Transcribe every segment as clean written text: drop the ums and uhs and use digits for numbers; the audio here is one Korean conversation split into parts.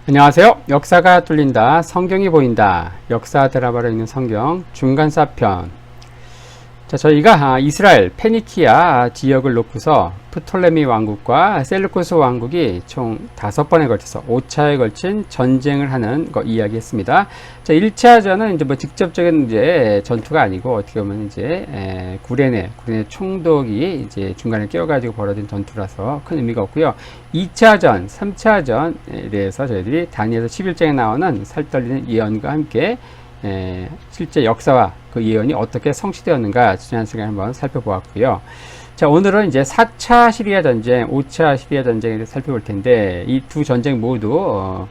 안녕하세요. 역사가 뚫린다. 성경이 보인다. 역사 드라마로 읽는 성경 중간사편. 자, 저희가 이스라엘 페니키아 지역을 놓고서 프톨레미 왕국과 셀루쿠스 왕국이 총 5번에 걸쳐서 5차에 걸친 전쟁을 하는 거 이야기했습니다. 자, 1차전은 이제 뭐 직접적인 이제 전투가 아니고 어떻게 보면 이제 구레네 총독이 이제 중간에 끼어가지고 벌어진 전투라서 큰 의미가 없고요. 2차전, 3차전에 대해서 저희들이 다니엘서 11장에 나오는 살떨리는 예언과 함께 실제 역사와 그 예언이 어떻게 성취되었는가 지난 시간에 한번 살펴보았고요. 자, 오늘은 이제 4차 시리아 전쟁, 5차 시리아 전쟁에 대해서 살펴볼 텐데, 이 두 전쟁 모두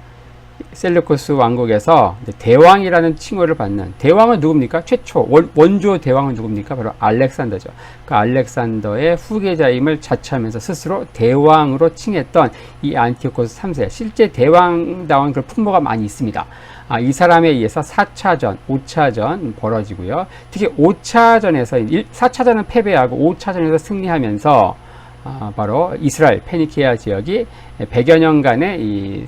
셀루쿠스 왕국에서 대왕이라는 칭호를 받는, 대왕은 누굽니까? 최초 원조 대왕은 누굽니까? 바로 알렉산더죠. 그 알렉산더의 후계자임을 자처하면서 스스로 대왕으로 칭했던 이 안티오코스 3세, 실제 대왕다운 그 풍모가 많이 있습니다. 이 사람에 의해서 4차전, 5차전 벌어지고요. 특히 5차전에서 4차전은 패배하고 5차전에서 승리하면서 바로 이스라엘 페니키아 지역이 100여 년간의 이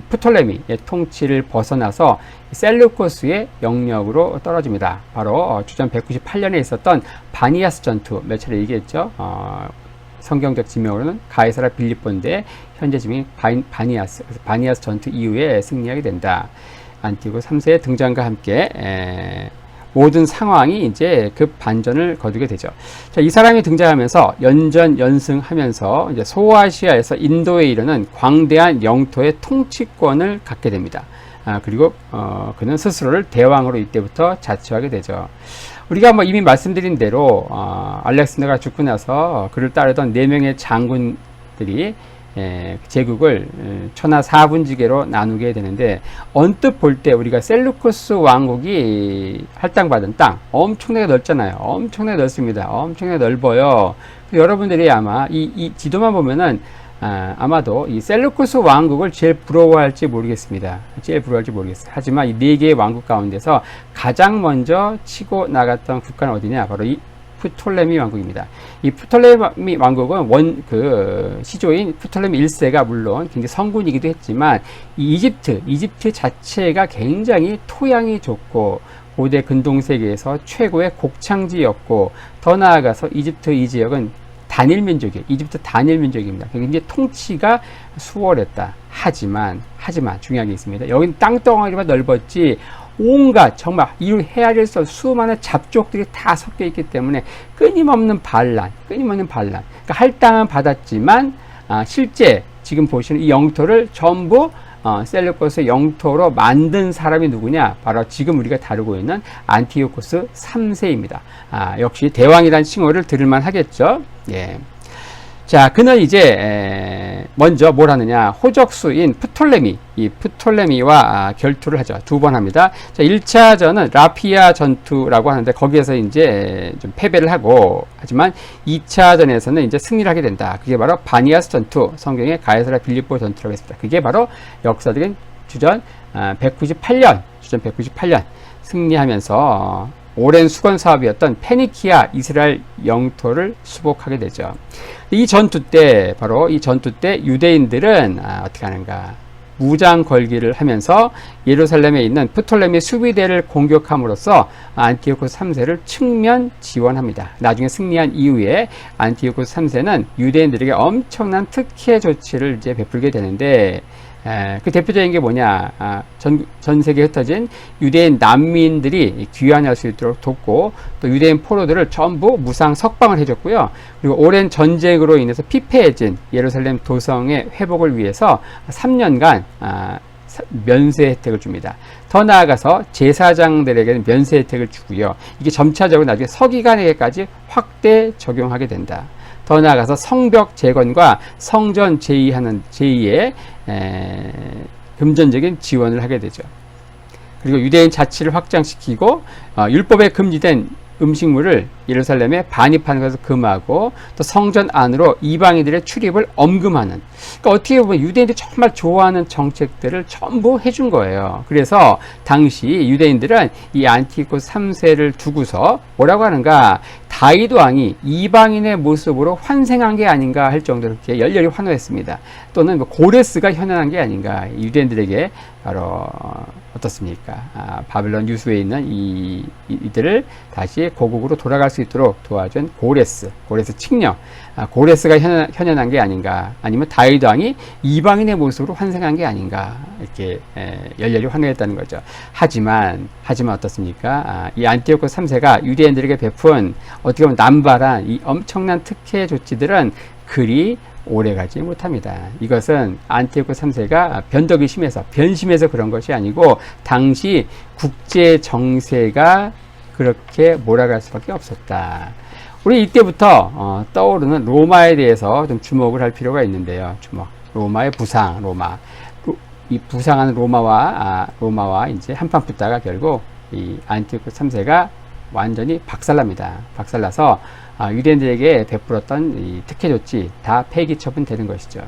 프톨레미의 통치를 벗어나서 셀루코스의 영역으로 떨어집니다. 바로 주전 198년에 있었던 바니아스 전투, 몇 차례 얘기했죠. 성경적 지명으로는 가이사라 빌립본데 현재 지명이 바니아스 전투 이후에 승리하게 된다. 안티오코스 3세의 등장과 함께 모든 상황이 이제 급 반전을 거두게 되죠. 자, 이 사람이 등장하면서 연전연승하면서 이제 소아시아에서 인도에 이르는 광대한 영토의 통치권을 갖게 됩니다. 그리고 그는 스스로를 대왕으로 이때부터 자처하게 되죠. 우리가 뭐 이미 말씀드린 대로 알렉산더가 죽고 나서 그를 따르던 4명의 장군들이 제국을 천하 4분지계로 나누게 되는데, 언뜻 볼 때 우리가 셀루쿠스 왕국이 할당받은 땅 엄청나게 넓잖아요. 엄청나게 넓습니다. 엄청나게 넓어요. 여러분들이 아마 이 지도만 보면은 아마도 이 셀루쿠스 왕국을 제일 부러워할지 모르겠습니다. 하지만 이 4개의 왕국 가운데서 가장 먼저 치고 나갔던 국가는 어디냐? 바로 이 프톨레미 왕국입니다. 이 프톨레미 왕국은 시조인 프톨레미 1세가 물론 굉장히 성군이기도 했지만, 이 이집트 자체가 굉장히 토양이 좋고 고대 근동세계에서 최고의 곡창지였고, 더 나아가서 이집트 이 지역은 이집트 단일 민족입니다. 굉장히 통치가 수월했다. 하지만 중요한 게 있습니다. 여기는 땅덩어리만 넓었지 온갖 정말 이루 헤아릴 수 없는 수많은 잡족들이 다 섞여 있기 때문에 끊임없는 반란. 그러니까 할당은 받았지만 실제 지금 보시는 이 영토를 전부 셀루코스 영토로 만든 사람이 누구냐? 바로 지금 우리가 다루고 있는 안티오코스 3세입니다. 역시 대왕이라는 칭호를 들을만 하겠죠. 예. 자, 그는 이제 먼저 뭘 하느냐? 호적수인 프톨레미와 결투를 하죠. 2번 합니다. 자, 1차전은 라피아 전투라고 하는데, 거기에서 이제 좀 패배를 하고, 하지만 2차전에서는 이제 승리를 하게 된다. 그게 바로 바니아스 전투, 성경의 가이사라 빌립보 전투라고 했습니다. 그게 바로 역사적인 주전 198년 승리하면서 오랜 수건 사업이었던 페니키아 이스라엘 영토를 수복하게 되죠. 이 전투 때 유대인들은 어떻게 하는가? 무장 걸기를 하면서 예루살렘에 있는 프톨레미 수비대를 공격함으로써 안티오코스 3세를 측면 지원합니다. 나중에 승리한 이후에 안티오코스 3세는 유대인들에게 엄청난 특혜 조치를 이제 베풀게 되는데, 그 대표적인 게 뭐냐? 전 세계에 흩어진 유대인 난민들이 귀환할 수 있도록 돕고, 또 유대인 포로들을 전부 무상 석방을 해줬고요. 그리고 오랜 전쟁으로 인해서 피폐해진 예루살렘 도성의 회복을 위해서 3년간 면세 혜택을 줍니다. 더 나아가서 제사장들에게는 면세 혜택을 주고요. 이게 점차적으로 나중에 서기관에게까지 확대 적용하게 된다. 더 나아가서 성벽 재건과 성전 제2의 금전적인 지원을 하게 되죠. 그리고 유대인 자치를 확장시키고 율법에 금지된 음식물을 예루살렘에 반입하는 것을 금하고, 또 성전 안으로 이방인들의 출입을 엄금하는, 그러니까 어떻게 보면 유대인들이 정말 좋아하는 정책들을 전부 해준 거예요. 그래서 당시 유대인들은 이 안티오코스 3세를 두고서 뭐라고 하는가? 다윗 왕이 이방인의 모습으로 환생한 게 아닌가 할 정도로 이렇게 열렬히 환호했습니다. 또는 뭐 고레스가 현현한 게 아닌가, 유대인들에게 바로 어떻습니까? 바벨론 유수에 있는 이들을 다시 고국으로 돌아갈 수 있도록 도와준 고레스 칙령, 고레스가 현현한 게 아닌가, 아니면 다윗 왕이 이방인의 모습으로 환생한 게 아닌가, 이렇게 열렬히 환호했다는 거죠. 하지만 어떻습니까? 이 안티오코 3세가 유대인들에게 베푼 어떻게 보면 남발한 이 엄청난 특혜 조치들은 그리 오래가지 못합니다. 이것은 안티오코 3세가 변심해서 그런 것이 아니고 당시 국제 정세가 그렇게 몰아갈 수밖에 없었다. 우리 이때부터 떠오르는 로마에 대해서 좀 주목을 할 필요가 있는데요. 로마의 부상, 이 부상한 로마와 이제 한판 붙다가 결국 이 안티오코 3세가 완전히 박살납니다. 박살나서 유대인들에게 베풀었던 이 특혜 조치 다 폐기 처분되는 것이죠.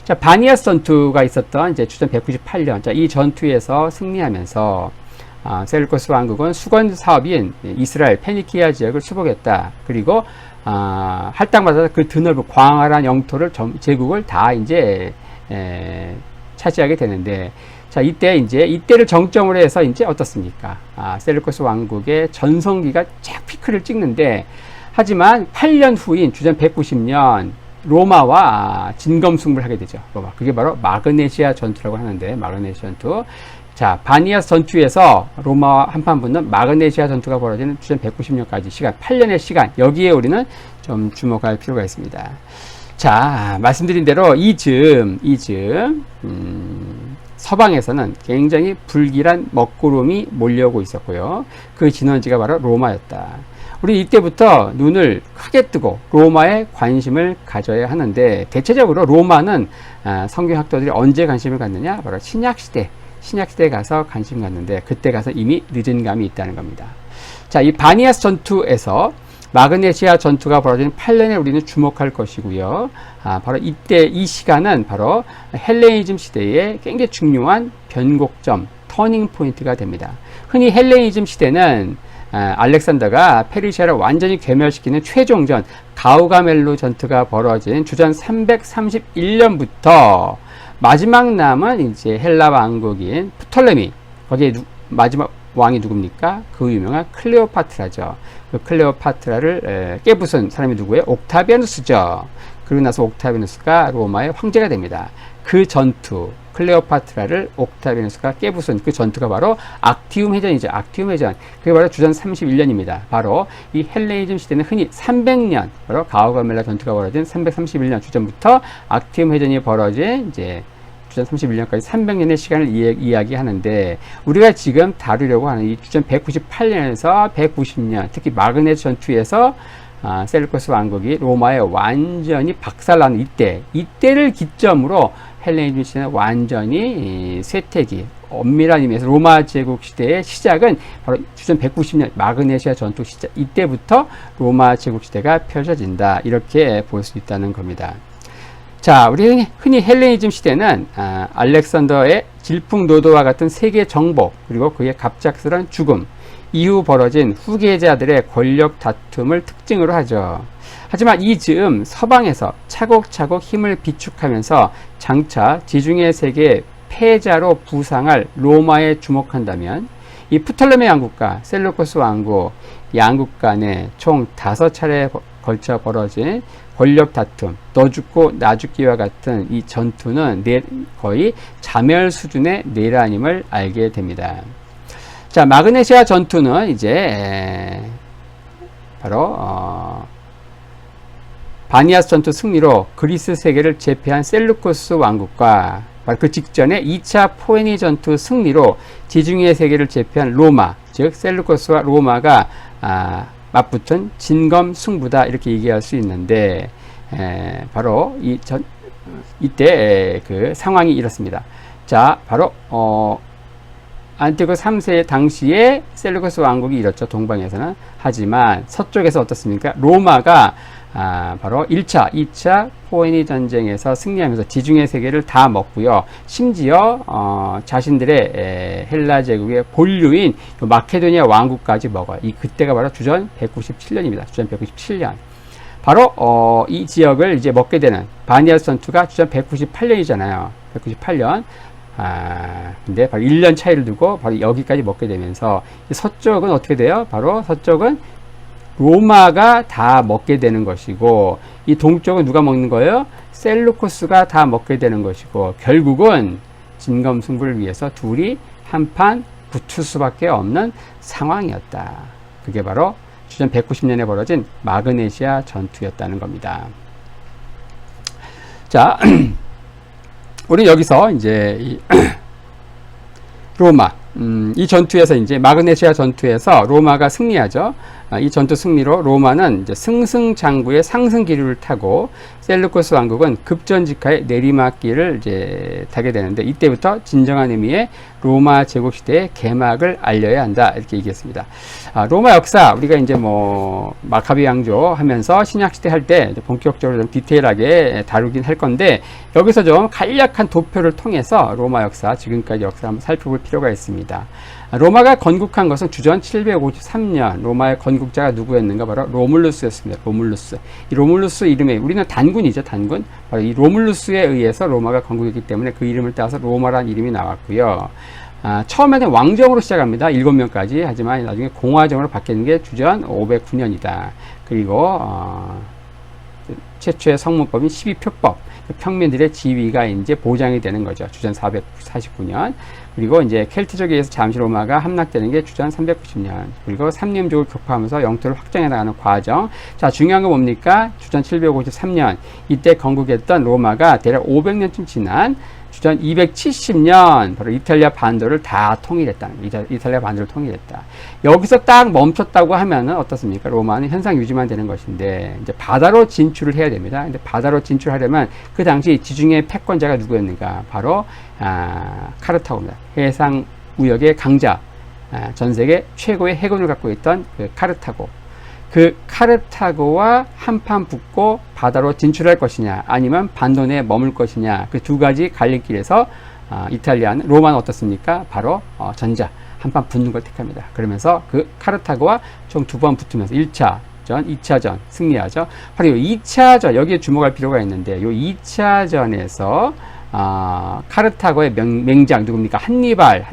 자, 바니아스 전투가 있었던 이제 주전 198년. 자, 이 전투에서 승리하면서 셀루코스 왕국은 수건 사업인 이스라엘 페니키아 지역을 수복했다. 그리고 할당받아서 그 드넓은 광활한 영토를 제국을 다 이제 차지하게 되는데, 자, 이때를 정점으로 해서 이제 어떻습니까? 셀루코스 왕국의 전성기가 쫙 피크를 찍는데, 하지만 8년 후인 주전 190년 로마와 진검승부를 하게 되죠. 그게 바로 마그네시아 전투라고 하는데, 마그네시아 전투. 자, 바니아스 전투에서 로마와 한판 붙는 마그네시아 전투가 벌어지는 주전 190년까지 시간, 8년의 시간, 여기에 우리는 좀 주목할 필요가 있습니다. 자, 말씀드린 대로 이즈음 서방에서는 굉장히 불길한 먹구름이 몰려오고 있었고요. 그 진원지가 바로 로마였다. 우리 이때부터 눈을 크게 뜨고 로마에 관심을 가져야 하는데, 대체적으로 로마는 성경학도들이 언제 관심을 갖느냐? 바로 신약시대에 가서 관심 갖는데, 그때 가서 이미 늦은 감이 있다는 겁니다. 자, 이 바니아스 전투에서 마그네시아 전투가 벌어진 8년에 우리는 주목할 것이고요. 바로 이 시간은 바로 헬레니즘 시대의 굉장히 중요한 변곡점, 터닝 포인트가 됩니다. 흔히 헬레니즘 시대는 알렉산더가 페르시아를 완전히 괴멸시키는 최종전 가우가멜로 전투가 벌어진 주전 331년부터 마지막 남은 이제 헬라 왕국인 프톨레미, 거기에 마지막 왕이 누굽니까? 그 유명한 클레오파트라죠. 그 클레오파트라를 깨부순 사람이 누구예요? 옥타비아누스죠. 그리고 나서 옥타비아누스가 로마의 황제가 됩니다. 그 전투, 클레오파트라를 옥타비아누스가 깨부순 그 전투가 바로 악티움 해전이죠. 악티움 해전. 그게 바로 주전 31년입니다. 바로 이 헬레니즘 시대는 흔히 300년, 바로 가우가멜라 전투가 벌어진 331년 주전부터 악티움 해전이 벌어진 이제 주전 31년까지 300년의 시간을 이야기하는데, 우리가 지금 다루려고 하는 이 주전 198년에서 190년, 특히 마그네스 전투에서 셀루코스 왕국이 로마에 완전히 박살나는 이때를 기점으로 헬레니즘 시대는 완전히 쇠퇴기, 엄밀한 의미에서 로마 제국 시대의 시작은 바로 주전 190년 마그네시아 전투 시작, 이때부터 로마 제국 시대가 펼쳐진다, 이렇게 볼 수 있다는 겁니다. 자, 우리 흔히 헬레니즘 시대는 알렉산더의 질풍노도와 같은 세계 정복, 그리고 그의 갑작스러운 죽음, 이후 벌어진 후계자들의 권력 다툼을 특징으로 하죠. 하지만 이 즈음 서방에서 차곡차곡 힘을 비축하면서 장차 지중해 세계의 패자로 부상할 로마에 주목한다면, 이 프톨레미 왕국과 셀루코스 왕국 양국 간에 총 5차례에 걸쳐 벌어진 권력 다툼, 너 죽고 나 죽기와 같은 이 전투는 거의 자멸 수준의 내란임을 알게 됩니다. 자, 마그네시아 전투는 이제 바로 바니아스 전투 승리로 그리스 세계를 제패한 셀루코스 왕국과 바로 그 직전에 2차 포에니 전투 승리로 지중해 세계를 제패한 로마, 즉 셀루코스와 로마가 맞붙은 진검승부다, 이렇게 얘기할 수 있는데, 바로 이때 그 상황이 이렇습니다. 자, 바로 안티오코 3세 당시에 셀루코스 왕국이 이렇죠, 동방에서는. 하지만 서쪽에서 어떻습니까? 로마가 바로 1차, 2차 포에니 전쟁에서 승리하면서 지중해 세계를 다 먹고요. 심지어 자신들의 헬라 제국의 본류인 마케도니아 왕국까지 먹어요. 그때가 바로 주전 197년입니다. 주전 197년. 바로 이 지역을 이제 먹게 되는 바니아스 전투가 주전 198년이잖아요. 198년. 근데 바로 1년 차이를 두고 바로 여기까지 먹게 되면서 서쪽은 어떻게 돼요? 바로 서쪽은 로마가 다 먹게 되는 것이고, 이 동쪽은 누가 먹는 거예요? 셀루코스가 다 먹게 되는 것이고, 결국은 진검승부를 위해서 둘이 한판 붙을 수밖에 없는 상황이었다. 그게 바로 주전 190년에 벌어진 마그네시아 전투였다는 겁니다. 자, 우리 여기서 이제 로마, 이 전투에서 이제 마그네시아 전투에서 로마가 승리하죠. 이 전투 승리로 로마는 이제 승승장구의 상승 기류를 타고 셀루코스 왕국은 급전직하의 내리막길을 이제 타게 되는데, 이때부터 진정한 의미의 로마 제국 시대의 개막을 알려야 한다, 이렇게 얘기했습니다. 로마 역사 우리가 이제 뭐 마카비 왕조 하면서 신약 시대 할 때 본격적으로 좀 디테일하게 다루긴 할 건데, 여기서 좀 간략한 도표를 통해서 로마 역사, 지금까지 역사 한번 살펴볼 필요가 있습니다. 로마가 건국한 것은 주전 753년. 로마의 건국자가 누구였는가? 바로 로물루스였습니다. 로물루스. 이 로물루스 이름에, 우리는 단군이죠, 단군. 바로 이 로물루스에 의해서 로마가 건국했기 때문에 그 이름을 따서 로마라는 이름이 나왔고요. 처음에는 왕정으로 시작합니다. 7명까지. 하지만 나중에 공화정으로 바뀌는 게 주전 509년이다. 그리고 최초의 성문법인 12표법. 평민들의 지위가 이제 보장이 되는 거죠. 주전 449년. 그리고 이제 켈트족에 의해서 잠시 로마가 함락되는 게 주전 390년. 그리고 삼림족을 격파하면서 영토를 확장해 나가는 과정. 자, 중요한 건 뭡니까? 주전 753년. 이때 건국했던 로마가 대략 500년쯤 지난 주전 270년 바로 이탈리아 반도를 다 통일했다는 거예요. 이탈리아 반도를 통일했다. 여기서 딱 멈췄다고 하면은 어떻습니까? 로마는 현상 유지만 되는 것인데, 이제 바다로 진출을 해야 됩니다. 근데 바다로 진출하려면 그 당시 지중해 패권자가 누구였는가? 바로 카르타고입니다. 해상 무역의 강자, 전 세계 최고의 해군을 갖고 있던 그 카르타고. 그 카르타고와 한판 붙고 바다로 진출할 것이냐, 아니면 반도 내에 머물 것이냐, 그 두 가지 갈림길에서 이탈리아는, 로마는 어떻습니까? 바로 전자, 한판 붙는 걸 택합니다. 그러면서 그 카르타고와 총 2번 붙으면서 1차전, 2차전 승리하죠. 바로 이 2차전, 여기에 주목할 필요가 있는데, 이 2차전에서 카르타고의 맹장 누굽니까? 한니발.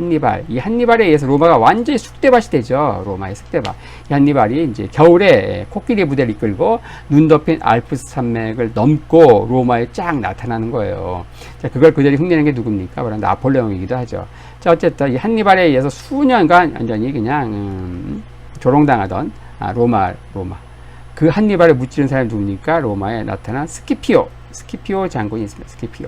이 한니발에 의해서 로마가 완전히 쑥대밭이 되죠. 로마의 쑥대밭. 이 한니발이 이제 겨울에 코끼리 부대를 이끌고 눈 덮인 알프스 산맥을 넘고 로마에 쫙 나타나는 거예요. 자, 그걸 그대로 흉내낸 게 누굽니까? 바로 나폴레옹이기도 하죠. 자, 어쨌든 이 한니발에 의해서 수년간 완전히 그냥 조롱당하던 로마. 그 한니발을 무찌른 사람이 누굽니까? 로마에 나타난 스키피오 장군이 있습니다. 스키피오.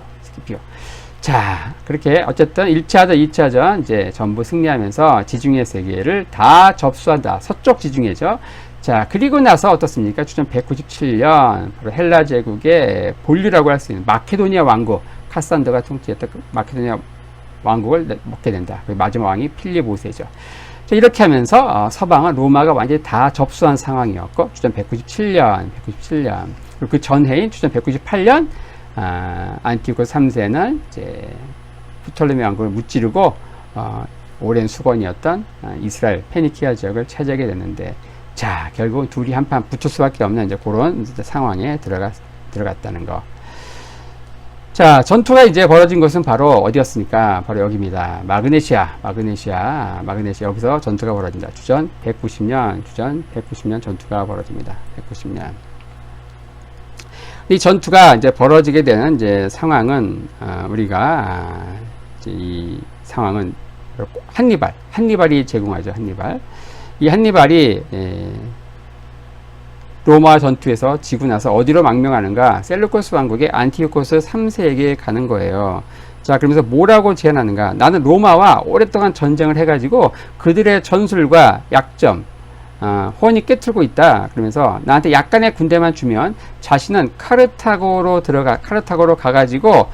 자, 그렇게 어쨌든 1차전, 2차전 이제 전부 승리하면서 지중해 세계를 다 접수한다. 서쪽 지중해죠. 자, 그리고 나서 어떻습니까? 주전 197년 바로 헬라 제국의 본류라고 할 수 있는 마케도니아 왕국, 카산더가 통치했던 그 마케도니아 왕국을 먹게 된다. 그 마지막 왕이 필립 5세죠. 자, 이렇게 하면서 서방은 로마가 완전히 다 접수한 상황이었고, 주전 197년. 그리고 그 전해인 주전 198년 안티고스 3세는 이제 프톨레미 왕국을 무찌르고 오랜 수건이었던 이스라엘 페니키아 지역을 차지하게 됐는데, 자, 결국은 둘이 한판 붙을 수밖에 없는 이제 그런 이제 상황에 들어갔다는 거. 자, 전투가 이제 벌어진 것은 바로 어디였습니까? 바로 여기입니다. 마그네시아. 여기서 전투가 벌어진다. 주전 190년 전투가 벌어집니다. 190년. 이 전투가 이제 벌어지게 되는 이제 상황은 우리가 이제 이 상황은 한니발이 제공하죠. 이 한니발이 로마 전투에서 지고 나서 어디로 망명하는가? 셀루코스 왕국의 안티오코스 3세에게 가는 거예요. 자, 그러면서 뭐라고 제안하는가? 나는 로마와 오랫동안 전쟁을 해가지고 그들의 전술과 약점, 혼이 꿰뚫고 있다. 그러면서 나한테 약간의 군대만 주면 자신은 카르타고로 가가지고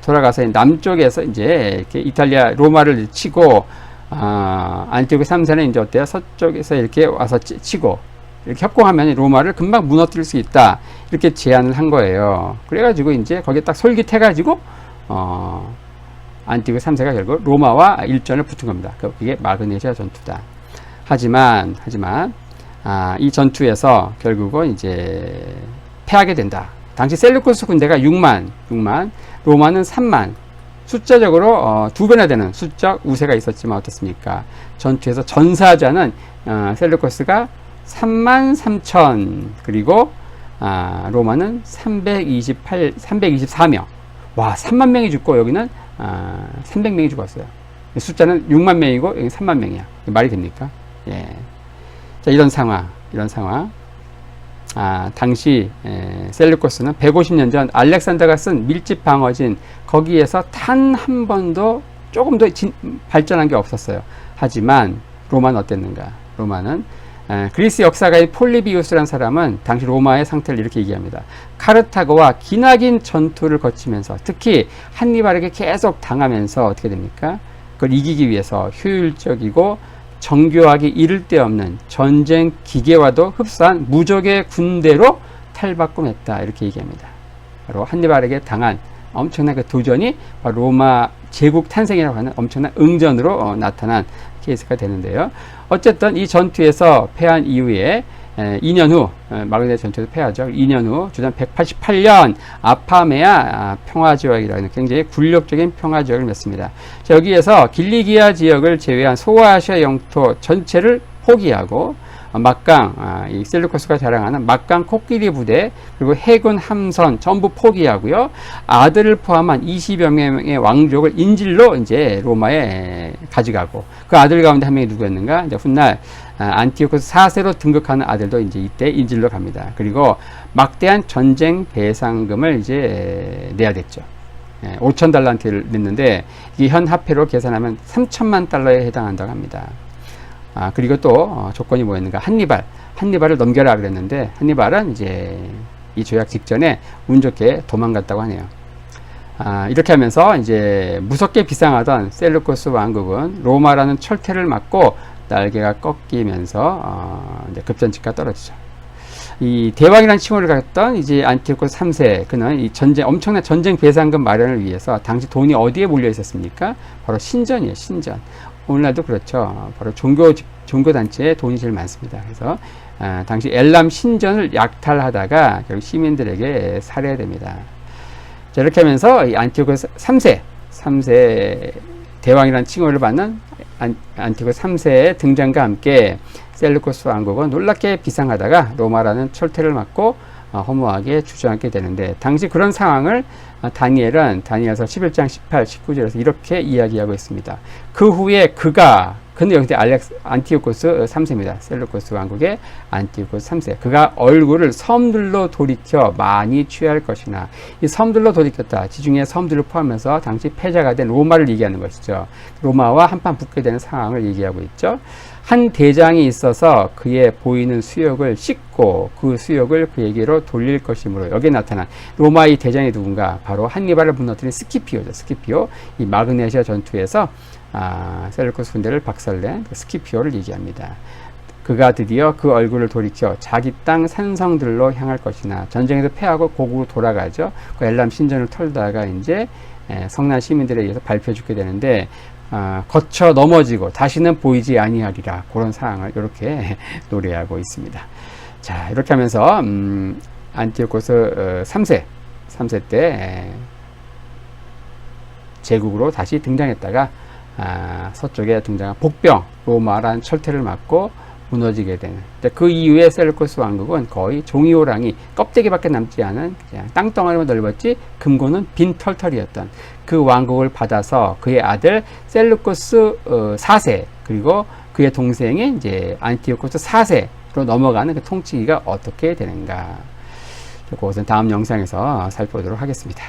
돌아가서 남쪽에서 이제 이렇게 이탈리아 로마를 치고 안티오코 3세는 이제 어때요? 서쪽에서 이렇게 와서 치고 이렇게 협공하면 로마를 금방 무너뜨릴 수 있다. 이렇게 제안을 한 거예요. 그래가지고 이제 거기에 딱 솔깃해가지고 안티오쿠스 3세가 결국 로마와 일전을 붙은 겁니다. 그게 마그네시아 전투다. 하지만 이 전투에서 결국은 이제 패하게 된다. 당시 셀루쿠스 군대가 6만, 로마는 3만. 숫자적으로 2배나 되는 수적 우세가 있었지만 어떻습니까? 전투에서 전사자는 셀루쿠스가 33,000, 그리고 로마는 324명. 와, 3만 명이 죽고 여기는 300명이 죽었어요. 숫자는 6만 명이고 여기 3만 명이야. 말이 됩니까? 예. 자, 이런 상황. 당시 셀루코스는 150년 전 알렉산더가 쓴 밀집 방어진 거기에서 단 한 번도 조금 더 발전한 게 없었어요. 하지만 로마는 어땠는가? 로마는 그리스 역사가인 폴리비우스라는 사람은 당시 로마의 상태를 이렇게 얘기합니다. 카르타고와 기나긴 전투를 거치면서 특히 한니발에게 계속 당하면서 어떻게 됩니까? 그걸 이기기 위해서 효율적이고 정교하게 이를 데 없는 전쟁 기계와도 흡사한 무적의 군대로 탈바꿈했다. 이렇게 얘기합니다. 바로 한니발에게 당한 엄청난 그 도전이 바로 로마 제국 탄생이라고 하는 엄청난 응전으로 나타난 케이스가 되는데요. 어쨌든 이 전투에서 패한 이후에 2년 후 마그네시아 전투에서 패하죠. 2년 후 주전 188년 아파메아 평화지역이라는 굉장히 굴욕적인 평화지역을 맺습니다. 자, 여기에서 길리기아 지역을 제외한 소아시아 영토 전체를 포기하고 막강, 이 셀루코스가 자랑하는 막강 코끼리 부대, 그리고 해군 함선 전부 포기하고요. 아들을 포함한 20여 명의 왕족을 인질로 이제 로마에 가져가고, 그 아들 가운데 한 명이 누구였는가? 이제 훗날 안티오쿠스 4세로 등극하는 아들도 이제 이때 인질로 갑니다. 그리고 막대한 전쟁 배상금을 이제 내야 됐죠. 5,000달란트를 냈는데 이게 현 화폐로 계산하면 3천만 달러에 해당한다고 합니다. 그리고 또 조건이 뭐였는가? 한니발을 넘겨라 그랬는데 한니발은 이제 이 조약 직전에 운 좋게 도망갔다고 하네요. 이렇게 하면서 이제 무섭게 비상하던 셀루코스 왕국은 로마라는 철퇴를 맞고 날개가 꺾이면서 이제 급전직가 떨어지죠. 이 대왕이라는 칭호를 갖던 이제 안티오쿠스 3세, 그는 이 엄청난 전쟁 배상금 마련을 위해서 당시 돈이 어디에 몰려 있었습니까? 바로 신전이에요, 신전. 오늘날도 그렇죠. 바로 종교단체에 돈이 제일 많습니다. 그래서 당시 엘람 신전을 약탈하다가 결국 시민들에게 살해됩니다. 자, 이렇게 하면서 이 안티오쿠스 3세 대왕이라는 칭호를 받는 안티오쿠스 3세의 등장과 함께 셀루코스 왕국은 놀랍게 비상하다가 로마라는 철퇴를 맞고 허무하게 주저앉게 되는데, 당시 그런 상황을 다니엘은 다니엘서 11장 18, 19절에서 이렇게 이야기하고 있습니다. 그 후에 근데 여기 안티오코스 3세입니다. 셀루코스 왕국의 안티오코스 3세. 그가 얼굴을 섬들로 돌이켜 많이 취할 것이나, 이 섬들로 돌이켰다. 지중해 섬들을 포함해서 당시 패자가 된 로마를 얘기하는 것이죠. 로마와 한판 붙게 되는 상황을 얘기하고 있죠. 한 대장이 있어서 그의 보이는 수욕을 씻고 그 수욕을 그에게로 돌릴 것이므로, 여기에 나타난 로마의 대장이 누군가? 바로 한니발을 무너뜨린 스키피오죠. 스키피오. 이 마그네시아 전투에서 셀루코스 군대를 박살낸 스키피오를 얘기합니다. 그가 드디어 그 얼굴을 돌이켜 자기 땅 산성들로 향할 것이나, 전쟁에서 패하고 고국으로 돌아가죠. 그 엘람 신전을 털다가 이제 성난 시민들에 의해서 밟혀 죽게 되는데, 거쳐 넘어지고 다시는 보이지 아니하리라, 그런 상황을 이렇게 노래하고 있습니다. 자, 이렇게 하면서 안티오코스 3세 때 제국으로 다시 등장했다가 서쪽에 등장한 복병 로마라는 철퇴를 맞고 무너지게 되는, 그 이후에 셀루코스 왕국은 거의 종이호랑이 껍데기밖에 남지 않은 그냥 땅덩어리만 넓었지 금고는 빈털털이었던 그 왕국을 받아서 그의 아들 셀루코스 4세, 그리고 그의 동생이 이제 안티오코스 4세로 넘어가는 그 통치기가 어떻게 되는가, 그것은 다음 영상에서 살펴보도록 하겠습니다.